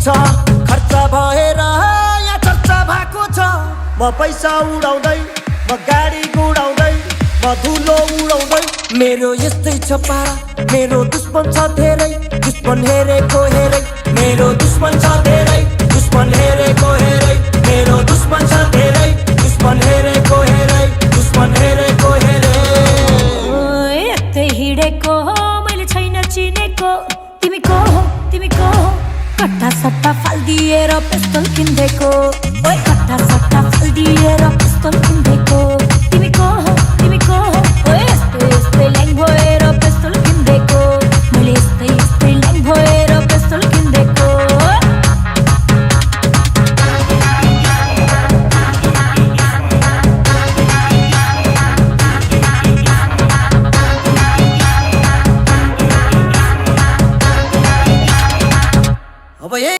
छ खर्च भएर यहाँ चर्चा भएको छ म पैसा उडाउँदै म गाडी गुडाउँदै म धुलो उडाउँदै मेरो यस्तै छ पारा मेरो दुश्मन छ धेरै दुश्मन हेरेको हेरै मेरो दुश्मन छ धेरै दुश्मन हेरेको हेरै मेरो दुश्मन छ धेरै दुश्मन हेरेको हेरै दुश्मन हेरेको हेरै यतै हिँडेको हो मैले छैन चिनेको तिमी को हो कट्टा सट्टा फाल्दिएर पिस्तल किन्देको ओइ कट्टा सट्टा फाल्दिएर पिस्तल किन्देको